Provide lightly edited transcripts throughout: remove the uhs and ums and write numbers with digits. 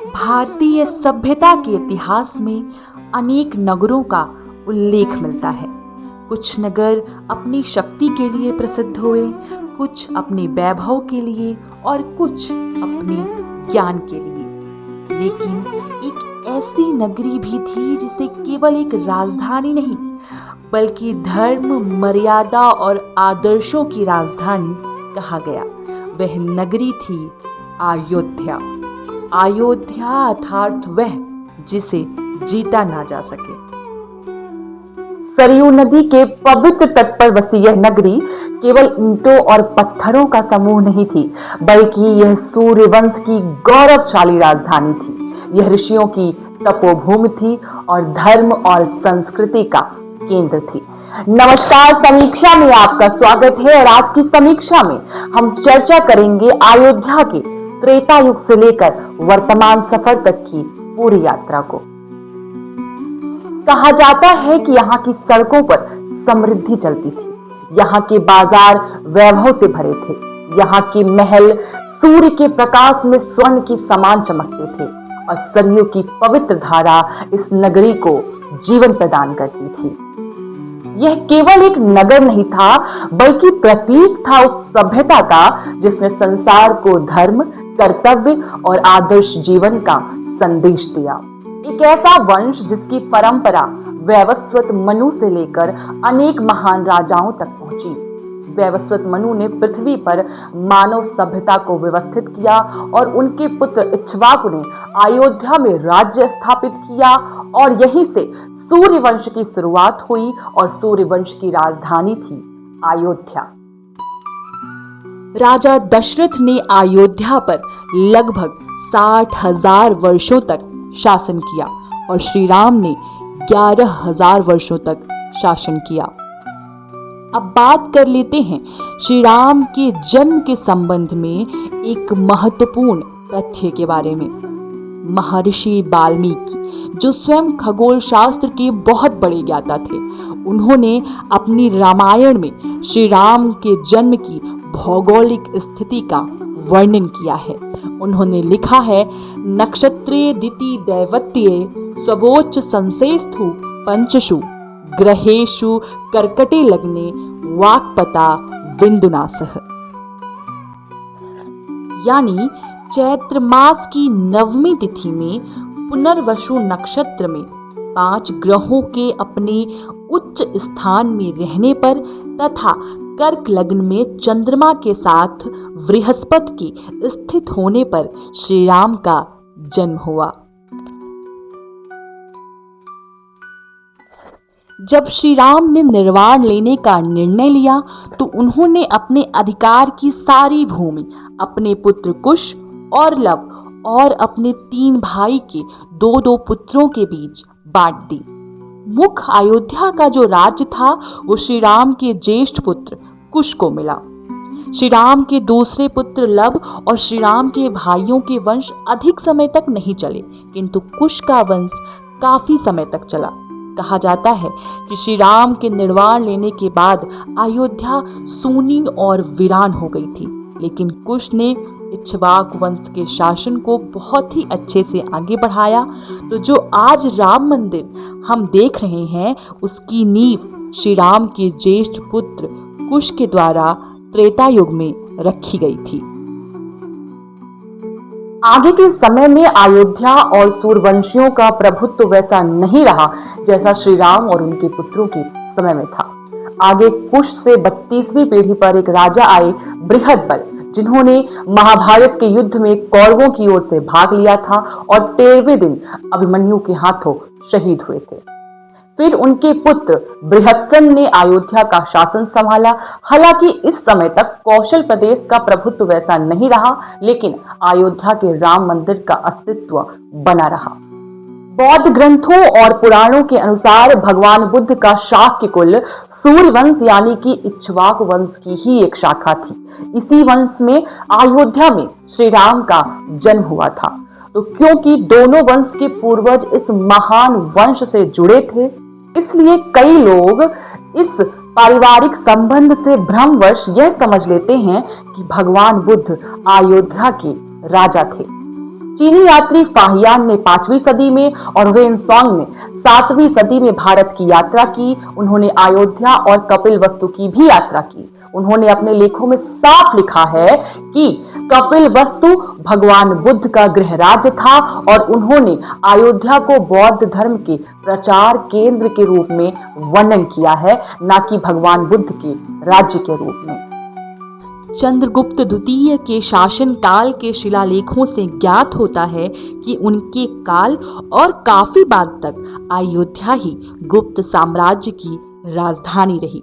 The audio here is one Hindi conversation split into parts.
भारतीय सभ्यता के इतिहास में अनेक नगरों का उल्लेख मिलता है। कुछ नगर अपनी शक्ति के लिए प्रसिद्ध हुए, कुछ अपने वैभव के लिए और कुछ अपने ज्ञान के लिए। लेकिन एक ऐसी नगरी भी थी जिसे केवल एक राजधानी नहीं बल्कि धर्म, मर्यादा और आदर्शों की राजधानी कहा गया। वह नगरी थी अयोध्या। अयोध्या अर्थात वह जिसे जीता ना जा सके। सरयू नदी के पवित्र तट पर बसी यह नगरी केवल ईंटों और पत्थरों का समूह नहीं थी, बल्कि यह सूर्यवंश की गौरवशाली राजधानी थी। यह ऋषियों की तपोभूमि थी और धर्म और संस्कृति का केंद्र थी। नमस्कार, समीक्षा में आपका स्वागत है और आज की समीक्षा में हम चर्चा करेंगे अयोध्या के त्रेता युग से लेकर वर्तमान सफर तक की पूरी यात्रा को। कहा जाता है कि यहाँ की सड़कों पर समृद्धि चलती थी, यहाँ के बाजार वैभव से भरे थे, यहाँ के महल सूर्य के प्रकाश में स्वर्ण की समान चमकते थे और सरयू की पवित्र धारा इस नगरी को जीवन प्रदान करती थी। यह केवल एक नगर नहीं था बल्कि प्रतीक था उस सभ्यता का जिसने संसार को धर्म, कर्तव्य और आदर्श जीवन का संदेश दिया। एक ऐसा वंश जिसकी परंपरा वैवस्वत मनु से लेकर अनेक महान राजाओं तक पहुंची। वैवस्वत मनु ने पृथ्वी पर मानव सभ्यता को व्यवस्थित किया और उनके पुत्र इक्ष्वाकु ने अयोध्या में राज्य स्थापित किया और यहीं से सूर्य वंश की शुरुआत हुई और सूर्य वंश की राजधानी थी अयोध्या। राजा दशरथ ने अयोध्या पर लगभग 60,000 वर्षों तक शासन किया और श्री राम ने 11,000 वर्षों तक शासन किया। अब बात कर लेते हैं श्री राम के जन्म के संबंध में एक महत्वपूर्ण तथ्य के बारे में। महर्षि वाल्मीकि, जो स्वयं खगोल शास्त्र के बहुत बड़े ज्ञाता थे, उन्होंने अपनी रामायण में श्री राम के जन्म की भौगोलिक स्थिति का वर्णन किया है। उन्होंने लिखा है, नक्षत्रे दिति दैवत्ये स्वोच्च संसेस्थु पंचषु ग्रहेषु कर्कटे लग्ने वाक्पता विंदुनासः। यानी चैत्र मास की नवमी तिथि में पुनर्वसु नक्षत्र में 5 ग्रहों के अपने उच्च स्थान में रहने पर तथा कर्क लग्न में चंद्रमा के साथ बृहस्पति के स्थित होने पर श्री राम का जन्म हुआ। जब श्री राम ने निर्वाण लेने का निर्णय लिया तो उन्होंने अपने अधिकार की सारी भूमि अपने पुत्र कुश और लव और अपने 3 भाई के 2-2 पुत्रों के बीच बांट दी। मुख्य अयोध्या का जो राज्य था वो श्री राम के ज्येष्ठ पुत्र कुश को मिला। श्री राम के दूसरे पुत्र लव और श्री राम के भाइयों के वंश अधिक समय तक नहीं चले, किंतु कुश का वंश काफी समय तक चला। कहा जाता है कि श्री राम के निर्वाण लेने के बाद अयोध्या सूनी और वीरान हो गई थी, लेकिन कुश ने इक्ष्वाकु वंश के शासन को बहुत ही अच्छे से आगे बढ़ाया। तो जो आज राम मंदिर हम देख रहे हैं उसकी नींव श्री राम के ज्येष्ठ पुत्र कुश के द्वारा त्रेता युग में रखी गई थी। आगे के समय में अयोध्या और सूर्यवंशियों का प्रभुत्व वैसा नहीं रहा जैसा श्री राम और उनके पुत्रों के समय में था। आगे कुश से 32वीं पीढ़ी पर एक राजा आए, बृहदबल, जिन्होंने महाभारत के युद्ध में कौरवों की ओर से भाग लिया था और 13वें दिन अभिमन्यु के हाथों शहीद हुए थे। फिर उनके पुत्र बृहत्सन ने अयोध्या का शासन संभाला। हालांकि इस समय तक कौशल प्रदेश का प्रभुत्व वैसा नहीं रहा, लेकिन अयोध्या के राम मंदिर का अस्तित्व बना रहा। बौद्ध ग्रंथों और पुराणों के अनुसार भगवान बुद्ध का शाक्य कुल सूर्यवंश यानी कि इक्ष्वाकु वंश की ही एक शाखा थी। इसी वंश में अयोध्या में श्री राम का जन्म हुआ था। तो क्योंकि दोनों वंश के पूर्वज इस महान वंश से जुड़े थे, इसलिए कई लोग इस पारिवारिक संबंध से भ्रमवश यह समझ लेते हैं कि भगवान बुद्ध अयोध्या के राजा थे। चीनी यात्री फाहियान ने 5वीं सदी में और हुएनसांग ने 7वीं सदी में भारत की यात्रा की। उन्होंने अयोध्या और कपिलवस्तु की भी यात्रा की। उन्होंने अपने लेखों में साफ लिखा है कि कपिलवस्तु भगवान बुद्ध का गृह राज्य था और उन्होंने अयोध्या को बौद्ध धर्म के प्रचार केंद्र के रूप में वर्णन किया है, न कि भगवान बुद्ध के राज्य के रूप में। चंद्रगुप्त द्वितीय के शासन काल के शिलालेखों से ज्ञात होता है कि उनके काल और काफी बाद तक अयोध्या ही गुप्त साम्राज्य की राजधानी रही।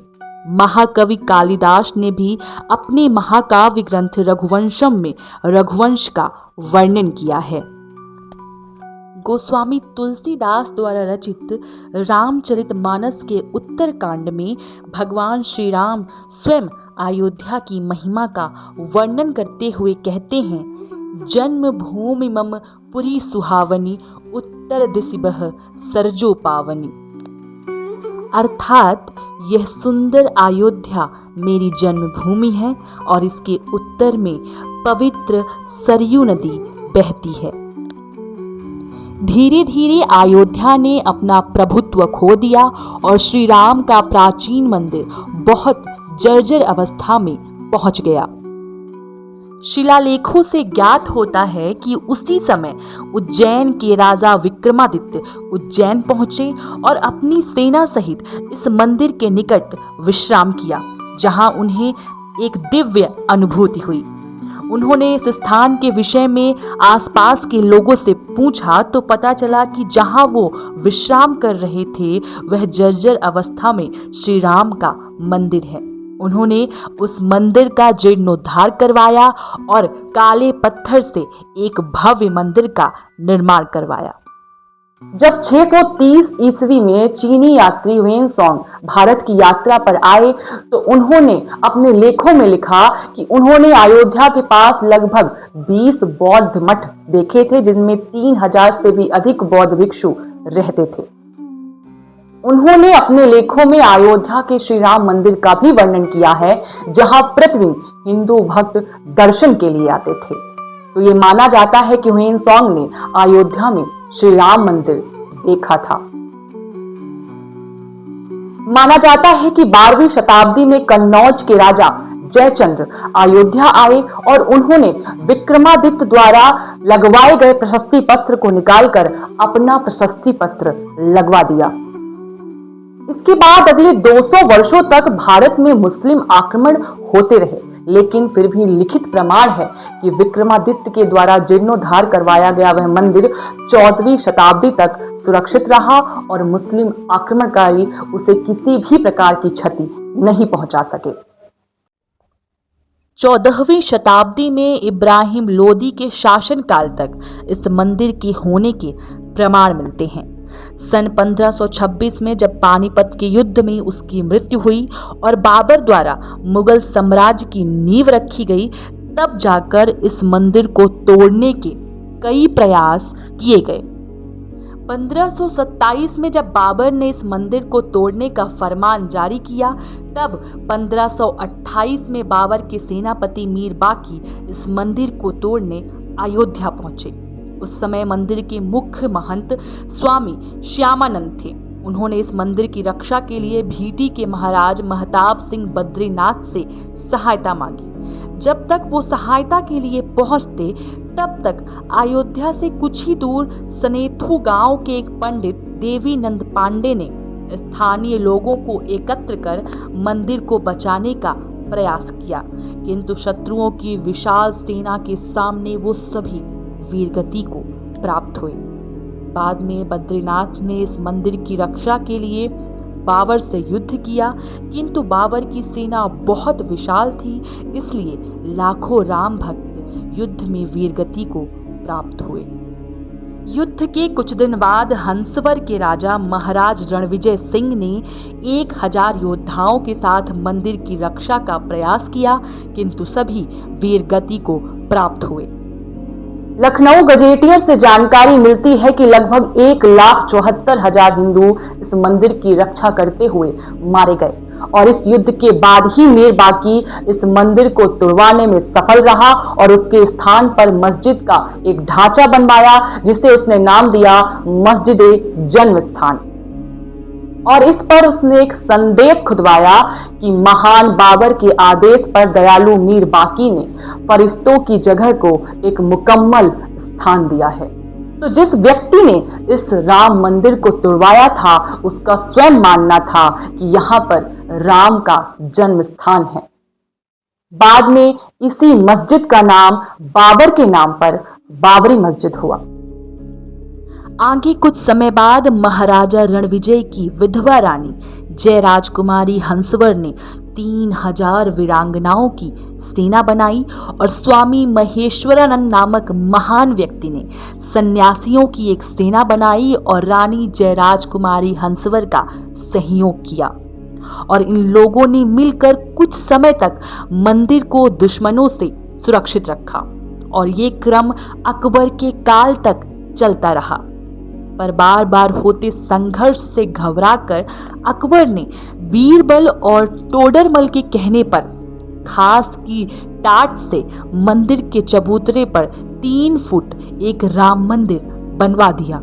महाकवि कालिदास ने भी अपने महाकाव्य ग्रंथ रघुवंशम में रघुवंश का वर्णन किया है। गोस्वामी तुलसीदास द्वारा रचित रामचरितमानस के उत्तरकांड में भगवान श्री राम स्वयं अयोध्या की महिमा का वर्णन करते हुए कहते हैं, जन्म भूमि मम पुरी सुहावनी, उत्तर दिशि बह सरजो पावनी। अर्थात यह सुंदर अयोध्या मेरी जन्मभूमि है और इसके उत्तर में पवित्र सरयू नदी बहती है। धीरे धीरे अयोध्या ने अपना प्रभुत्व खो दिया और श्री राम का प्राचीन मंदिर बहुत जर्जर अवस्था में पहुंच गया। शिलालेखों से ज्ञात होता है कि उसी समय उज्जैन के राजा विक्रमादित्य उज्जैन पहुंचे और अपनी सेना सहित इस मंदिर के निकट विश्राम किया, जहां उन्हें एक दिव्य अनुभूति हुई। उन्होंने इस स्थान के विषय में आसपास के लोगों से पूछा तो पता चला कि जहां वो विश्राम कर रहे थे वह जर्जर अवस्था में श्री राम का मंदिर है। उन्होंने उस मंदिर का जीर्णोद्धार करवाया और काले पत्थर से एक भव्य मंदिर का निर्माण करवाया। जब 630 ईस्वी में चीनी यात्री हुएनसांग भारत की यात्रा पर आए तो उन्होंने अपने लेखों में लिखा कि उन्होंने अयोध्या के पास लगभग 20 बौद्ध मठ देखे थे, जिनमें 3000 से भी अधिक बौद्ध भिक्षु रहते थे। उन्होंने अपने लेखों में अयोध्या के श्री राम मंदिर का भी वर्णन किया है, जहां प्रतिदिन हिंदू भक्त दर्शन के लिए आते थे। तो ये माना जाता है कि हुएनसांग ने अयोध्या में श्री राम मंदिर देखा था। माना जाता है कि 12वीं शताब्दी में कन्नौज के राजा जयचंद्र अयोध्या आए और उन्होंने विक्रमादित्य द्वारा लगवाए गए प्रशस्ति पत्र को निकालकर अपना प्रशस्ति पत्र लगवा दिया। इसके बाद अगले 200 वर्षों तक भारत में मुस्लिम आक्रमण होते रहे, लेकिन फिर भी लिखित प्रमाण है कि विक्रमादित्य के द्वारा जीर्णोद्धार करवाया गया वह मंदिर 14वीं शताब्दी तक सुरक्षित रहा और मुस्लिम आक्रमणकारी उसे किसी भी प्रकार की क्षति नहीं पहुंचा सके। 14वीं शताब्दी में इब्राहिम लोदी के शासनकाल तक इस मंदिर के होने के प्रमाण मिलते हैं। सन 1526 में जब पानीपत के युद्ध में उसकी मृत्यु हुई और बाबर द्वारा मुगल साम्राज्य की नींव रखी गई, तब जाकर इस मंदिर को तोड़ने के कई प्रयास किए गए। 1527 में जब बाबर ने इस मंदिर को तोड़ने का फरमान जारी किया, तब 1528 में बाबर के सेनापति मीर बाकी इस मंदिर को तोड़ने अयोध्या पहुंचे। उस समय मंदिर के मुख्य महंत स्वामी श्यामानंद थे। उन्होंने इस मंदिर की रक्षा के लिए भीटी के महाराज महताब सिंह बद्रीनाथ से सहायता मांगी। जब तक वो सहायता के लिए पहुंचते, तब तक अयोध्या से कुछ ही दूर सनेथू गांव के एक पंडित देवीनंद पांडे ने स्थानीय लोगों को एकत्र कर मंदिर को बचाने का प्रयास किया, किंतु शत्रुओं की विशाल सेना के सामने वो सभी वीरगति को प्राप्त हुए। बाद में बद्रीनाथ ने इस मंदिर की रक्षा के लिए बाबर से युद्ध किया, किंतु बाबर की सेना बहुत विशाल थी, इसलिए लाखों राम भक्त युद्ध में वीरगति को प्राप्त हुए। युद्ध के कुछ दिन बाद हंसवर के राजा महाराज रणविजय सिंह ने 1000 योद्धाओं के साथ मंदिर की रक्षा का प्रयास किया, किंतु सभी वीरगति को प्राप्त हुए। लखनऊ गजेटियर से जानकारी मिलती है कि लगभग 1,74,000 हिंदू इस मंदिर की रक्षा करते हुए मारे गए। और इस युद्ध के बाद ही मीर बाकी इस मंदिर को तुड़वाने में सफल रहा और उसके स्थान पर मस्जिद का एक ढांचा बनवाया जिसे उसने नाम दिया मस्जिद-ए-जन्म स्थान। और इस पर उसने एक संदेश खुदवाया कि महान बाबर के आदेश पर दयालु मीर बाकी ने फरिश्तों की जगह को एक मुकम्मल स्थान दिया है। तो जिस व्यक्ति ने इस राम मंदिर को तुड़वाया था उसका स्वयं मानना था कि यहाँ पर राम का जन्म स्थान है। बाद में इसी मस्जिद का नाम बाबर के नाम पर बाबरी मस्जिद हुआ। आगे कुछ समय बाद महाराजा रणविजय की विधवा रानी जय राजकुमारी हंसवर ने 3000 वीरांगनाओं की सेना बनाई और स्वामी महेश्वरानंद नामक महान व्यक्ति ने सन्यासियों की एक सेना बनाई और रानी जय राजकुमारी हंसवर का सहयोग किया और इन लोगों ने मिलकर कुछ समय तक मंदिर को दुश्मनों से सुरक्षित रखा और ये क्रम अकबर के काल तक चलता रहा। पर बार बार होते संघर्ष से घबराकर अकबर ने बीरबल और टोडरमल के कहने पर खास की टाट से मंदिर के चबूतरे पर 3 फुट एक राम मंदिर बनवा दिया।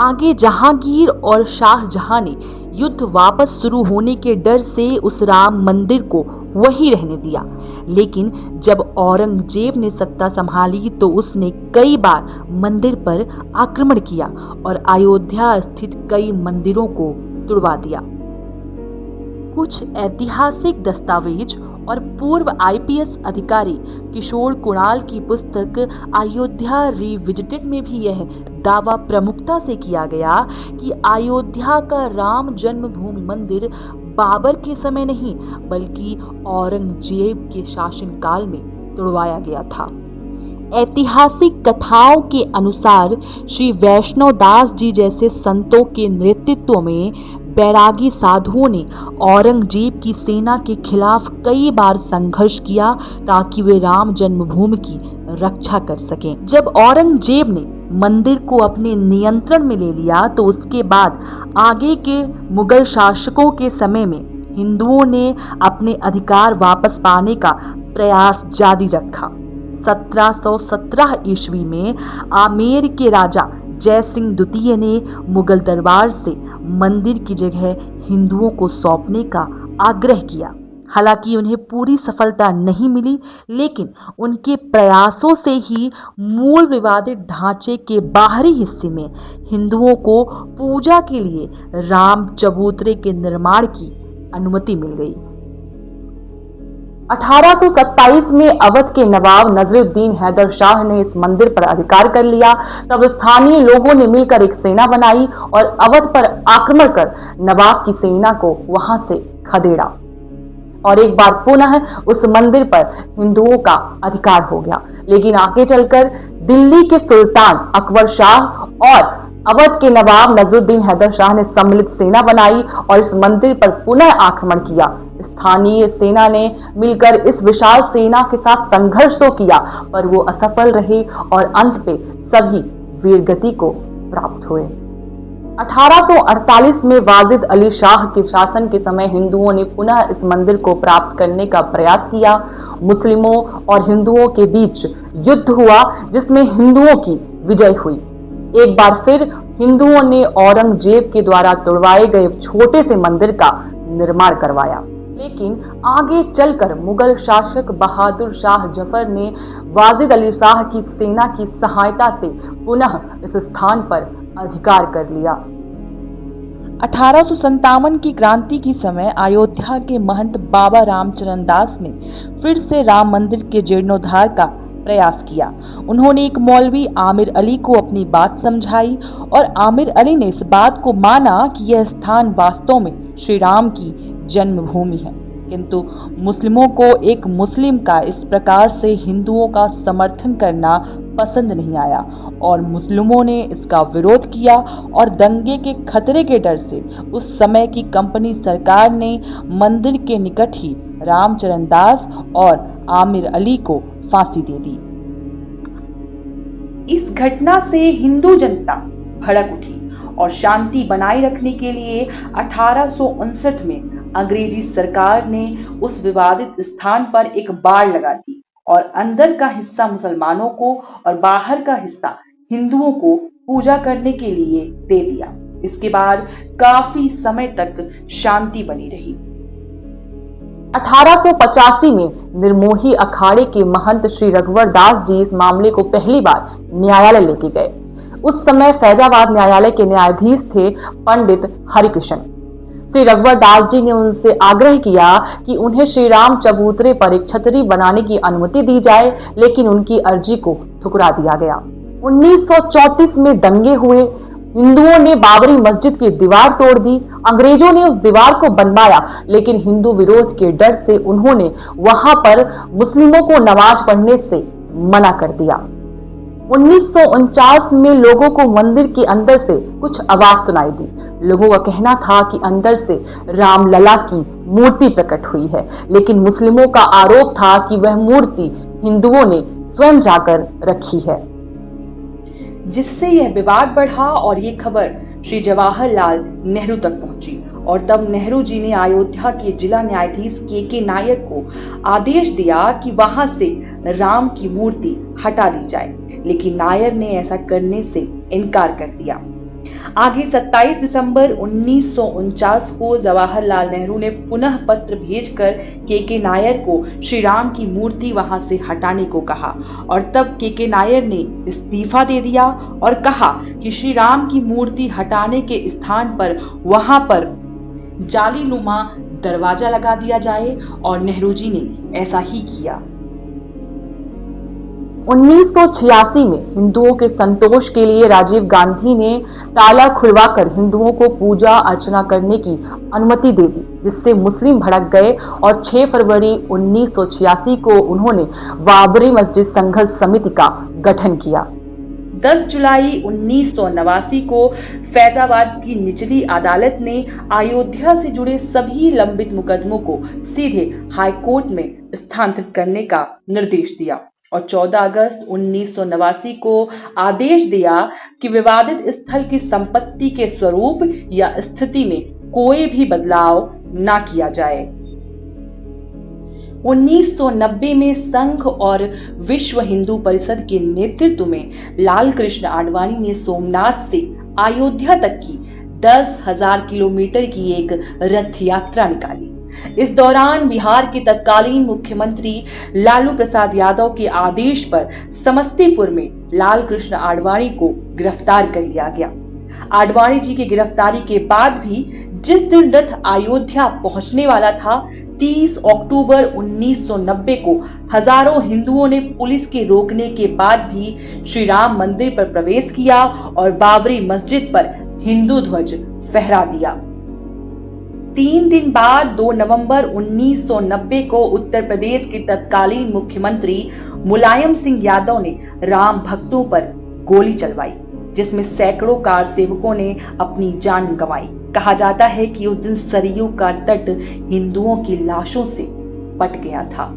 आगे जहांगीर और शाहजहां ने युद्ध वापस शुरू होने के डर से उस राम मंदिर को वहीं रहने दिया, लेकिन जब औरंगजेब ने सत्ता संभाली तो उसने कई बार मंदिर पर आक्रमण किया और अयोध्या स्थित कई मंदिरों को तुड़वा दिया। कुछ ऐतिहासिक दस्तावेज और पूर्व आईपीएस अधिकारी किशोर कुणाल की पुस्तक अयोध्या रिविजिटेड में भी यह दावा प्रमुखता से किया गया कि अयोध्या का राम जन्मभूमि मंदिर बाबर के समय नहीं बल्कि औरंगजेब के शासनकाल में तुड़वाया गया था। ऐतिहासिक कथाओं के अनुसार श्री वैष्णव दास जी जैसे संतों के नेतृत्व में बैरागी साधुओं ने औरंगजेब की सेना के खिलाफ कई बार संघर्ष किया ताकि वे राम जन्मभूमि की रक्षा कर सकें। जब औरंगजेब ने मंदिर को अपने नियंत्रण में ले लिया तो उसके बाद आगे के मुगल शासकों के समय में हिंदुओं ने अपने अधिकार वापस पाने का प्रयास जारी रखा। 1717 ईस्वी में आमेर के राजा जय सिंह द्वितीय ने मुगल दरबार से मंदिर की जगह हिंदुओं को सौंपने का आग्रह किया। हालांकि उन्हें पूरी सफलता नहीं मिली, लेकिन उनके प्रयासों से ही मूल विवादित ढांचे के बाहरी हिस्से में हिंदुओं को पूजा के लिए राम चबूतरे के निर्माण की अनुमति मिल गई। 1827 में अवध के नवाब नजरुद्दीन हैदर शाह ने इस मंदिर पर अधिकार कर लिया। तब स्थानीय लोगों ने मिलकर एक सेना बनाई और अवध पर आक्रमण कर नवाब की सेना को वहां से खदेड़ा और एक बार पुनः उस मंदिर पर हिंदुओं का अधिकार हो गया। लेकिन आगे चलकर दिल्ली के सुल्तान अकबर शाह और अवध के नवाब नजरुद्दीन हैदर शाह ने सम्मिलित सेना बनाई और इस मंदिर पर पुनः आक्रमण किया। स्थानीय सेना ने मिलकर इस विशाल सेना के साथ संघर्ष तो किया पर वो असफल रहे और अंत पे सभी वीरगति को प्राप्त हुए। 1848 में वाजिद अली शाह के शासन के समय हिंदुओं ने पुनः इस मंदिर को प्राप्त करने का प्रयास किया। मुस्लिमों और हिंदुओं के बीच युद्ध हुआ जिसमें हिंदुओं की विजय हुई। एक बार फिर हिंदुओं ने औरंगजेब के द्वारा तुड़वाए गए छोटे से मंदिर का निर्माण करवाया, लेकिन आगे चलकर मुगल शासक बहादुर शाह जफर ने वाजिद अली शाह की सेना की सहायता से पुनः इस स्थान पर अधिकार कर लिया। 1857 की क्रांति के समय अयोध्या के महंत बाबा रामचरण दास ने फिर से राम मंदिर के जीर्णोद्धार का प्रयास किया। उन्होंने एक मौलवी आमिर अली को अपनी बात समझाई और आमिर अली ने इस बात को माना कि यह स्थान वास्तव में श्री राम की जन्मभूमि है, किंतु मुस्लिमों को एक मुस्लिम का इस प्रकार से हिंदुओं का समर्थन करना पसंद नहीं आया और मुस्लिमों ने इसका विरोध किया और दंगे के खतरे के डर से उस समय की कंपनी सरकार ने मंदिर के निकट ही रामचरण दास और आमिर अली को फांसी दे दी। इस घटना से हिंदू जनता भड़क उठी और शांति बनाए रखने के लिए 1859 में अंग्रेजी सरकार ने उस विवादित स्थान पर एक बाड़ लगा दी और अंदर का हिस्सा मुसलमानों को और बाहर का हिस्सा हिंदुओं को पूजा करने के लिए दे दिया। इसके बाद काफी समय तक शांति बनी रही। 1885 में निर्मोही अखाड़े के महंत श्री रघुवर दास जी इस मामले को पहली बार न्यायालय लेके गए। उस समय फैजाबाद न्यायालय के न्यायाधीश थे पंडित हरिकृष्ण। श्री रघुवर दास जी ने उनसे आग्रह किया कि उन्हें श्री राम चबूतरे पर एक छतरी बनाने की अनुमति दी जाए, लेकिन उनकी अर्जी को ठुकरा दिया गया। 1934 में दंगे हुए। हिंदुओं ने बाबरी मस्जिद की दीवार तोड़ दी। अंग्रेजों ने उस दीवार को बनवाया, लेकिन हिंदू विरोध के डर से उन्होंने वहां पर मुस्लिमों को नमाज पढ़ने से मना कर दिया। 1949 में लोगों को मंदिर के अंदर से कुछ आवाज सुनाई दी। लोगों का कहना था कि अंदर से रामलला की मूर्ति प्रकट हुई है, लेकिन मुस्लिमों का आरोप था कि वह मूर्ति हिंदुओं ने स्वयं जाकर रखी है, जिससे यह विवाद बढ़ा और ये खबर श्री जवाहरलाल नेहरू तक पहुंची। और तब नेहरू जी ने अयोध्या के जिला न्यायाधीश के नायर को आदेश दिया कि वहां से राम की मूर्ति हटा दी जाए, लेकिन नायर ने ऐसा करने से इनकार कर दिया। आगे 27 दिसंबर 1949 को जवाहरलाल नेहरू ने पुनः पत्र भेजकर के नायर को श्री राम की मूर्ति वहां से हटाने को कहा, और तब के नायर ने इस्तीफा दे दिया और कहा कि श्री राम की मूर्ति हटाने के स्थान पर वहां पर जालीनुमा दरवाजा लगा दिया जाए, और नेहरू जी ने ऐसा ही किया। 1986 में हिंदुओं के संतोष के लिए राजीव गांधी ने ताला खुलवाकर हिंदुओं को पूजा अर्चना करने की अनुमति दे दी, जिससे मुस्लिम भड़क गए और 6 फरवरी 1986 को उन्होंने बाबरी मस्जिद संघर्ष समिति का गठन किया। 10 जुलाई 1989 को फैजाबाद की निचली अदालत ने अयोध्या से जुड़े सभी लंबित मुकदमों को सीधे हाईकोर्ट में स्थानांतरित करने का निर्देश दिया और 14 अगस्त 1989 को आदेश दिया कि विवादित स्थल की संपत्ति के स्वरूप या स्थिति में कोई भी बदलाव न किया जाए। 1990 में संघ और विश्व हिंदू परिषद के नेतृत्व में लाल कृष्ण आडवाणी ने सोमनाथ से अयोध्या तक की 10,000 किलोमीटर की एक रथ यात्रा निकाली। इस दौरान बिहार के तत्कालीन मुख्यमंत्री लालू प्रसाद यादव के आदेश पर समस्तीपुर में लाल कृष्ण आडवाणी को गिरफ्तार कर लिया गया। आडवाणी जी की गिरफ्तारी के बाद भी जिस दिन रथ अयोध्या पहुंचने वाला था, 30 अक्टूबर 1990 को हजारों हिंदुओं ने पुलिस के रोकने के बाद भी श्री राम मंदिर पर प्रवेश किया और बाबरी मस्जिद पर हिंदू ध्वज फहरा दिया। 3 दिन बाद 2 नवंबर 1990 को उत्तर प्रदेश के तत्कालीन मुख्यमंत्री मुलायम सिंह यादव ने राम भक्तों पर गोली चलवाई, जिसमें सैकड़ों कार सेवकों ने अपनी जान गंवाई। कहा जाता है कि उस दिन सरयू का तट हिंदुओं की लाशों से पट गया था।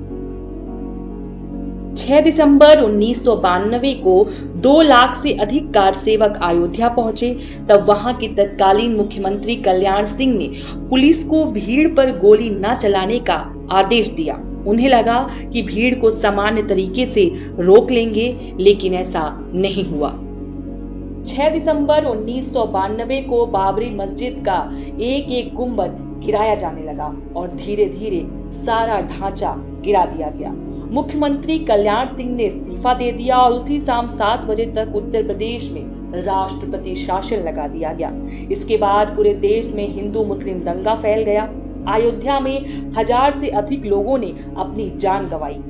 6 दिसंबर 1992 को 2 लाख से अधिक कार सेवक अयोध्या पहुंचे। तब वहां के तत्कालीन मुख्यमंत्री कल्याण सिंह ने पुलिस को भीड़ पर गोली न चलाने का आदेश दिया। उन्हें लगा कि भीड़ को सामान्य तरीके से रोक लेंगे, लेकिन ऐसा नहीं हुआ। 6 दिसंबर 1992 को बाबरी मस्जिद का एक गुंबद गिराया जाने लगा और धीरे धीरे सारा ढांचा गिरा दिया गया। मुख्यमंत्री कल्याण सिंह ने इस्तीफा दे दिया और उसी शाम 7 बजे तक उत्तर प्रदेश में राष्ट्रपति शासन लगा दिया गया। इसके बाद पूरे देश में हिंदू मुस्लिम दंगा फैल गया। अयोध्या में 1000 से अधिक लोगों ने अपनी जान गंवाई।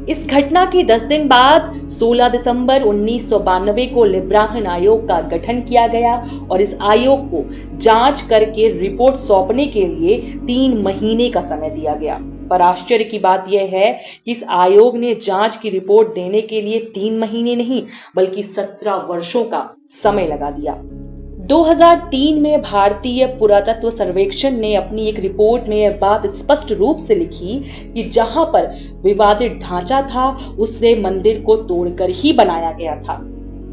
इस घटना के 10 दिन बाद 16 दिसंबर 1992 को लिब्राहन आयोग का गठन किया गया और इस आयोग को जांच करके रिपोर्ट सौंपने के लिए 3 महीने का समय दिया गया। पर आश्चर्य की बात यह है कि इस आयोग ने जांच की रिपोर्ट देने के लिए 3 महीने नहीं बल्कि 17 वर्षों का समय लगा दिया। 2003 में भारतीय पुरातत्व सर्वेक्षण ने अपनी एक रिपोर्ट में यह बात स्पष्ट रूप से लिखी कि जहां पर विवादित ढांचा था उसे मंदिर को तोड़कर ही बनाया गया था।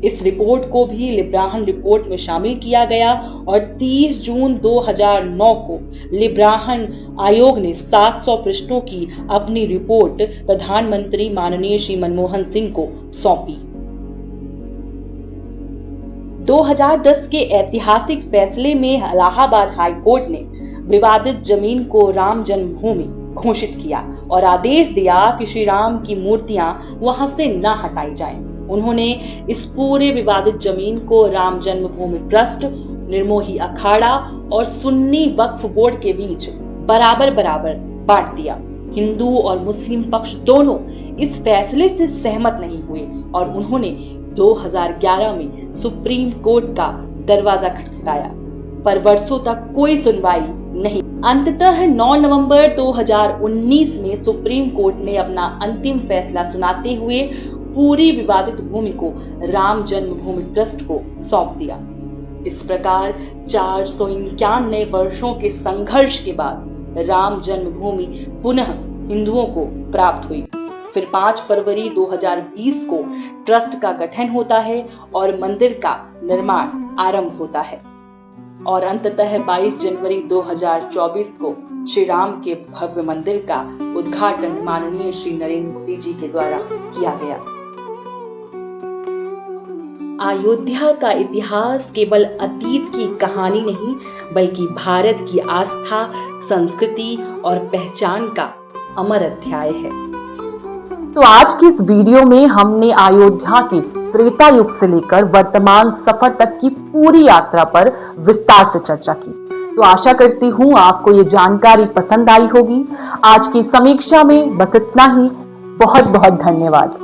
इस रिपोर्ट को भी लिब्राहन रिपोर्ट में शामिल किया गया और 30 जून 2009 को लिब्राहन आयोग ने 700 पृष्ठों की अपनी रिपोर्ट प्रधानमंत्री माननीय श्री मनमोहन सिंह को सौंपी। 2010 के ऐतिहासिक फैसले में इलाहाबाद हाई कोर्ट ने विवादित जमीन को राम जन्मभूमि घोषित किया और आदेश दिया कि श्री राम की मूर्तियां वहां से न हटाई जाएं। उन्होंने इस पूरे विवादित जमीन को राम जन्मभूमि ट्रस्ट, निर्मोही अखाड़ा और सुन्नी वक्फ बोर्ड के बीच बराबर बांट दिया। हिंदू और मुस्लिम पक्ष दोनों इस फैसले से सहमत नहीं हुए और उन्होंने 2011 में सुप्रीम कोर्ट का दरवाजा खटखटाया, पर वर्षों तक कोई सुनवाई नहीं। अंततः 9 नवंबर 2019 में सुप्रीम कोर्ट ने अपना अंतिम फैसला सुनाते हुए पूरी विवादित भूमि को राम जन्मभूमि ट्रस्ट को सौंप दिया। इस प्रकार 491 वर्षों के संघर्ष के बाद राम जन्मभूमि पुनः हिंदुओं को प्राप्त हुई। फिर 5 फरवरी 2020 को ट्रस्ट का गठन होता है और मंदिर का निर्माण आरंभ होता है और अंततः 22 जनवरी 2024 को श्री राम के भव्य मंदिर का उद्घाटन माननीय श्री नरेंद्र मोदी जी के द्वारा किया गया। अयोध्या का इतिहास केवल अतीत की कहानी नहीं, बल्कि भारत की आस्था, संस्कृति और पहचान का अमर अध्याय है। तो आज की इस वीडियो में हमने अयोध्या के त्रेता युग से लेकर वर्तमान सफर तक की पूरी यात्रा पर विस्तार से चर्चा की। तो आशा करती हूँ आपको ये जानकारी पसंद आई होगी। आज की समीक्षा में बस इतना ही। बहुत बहुत धन्यवाद।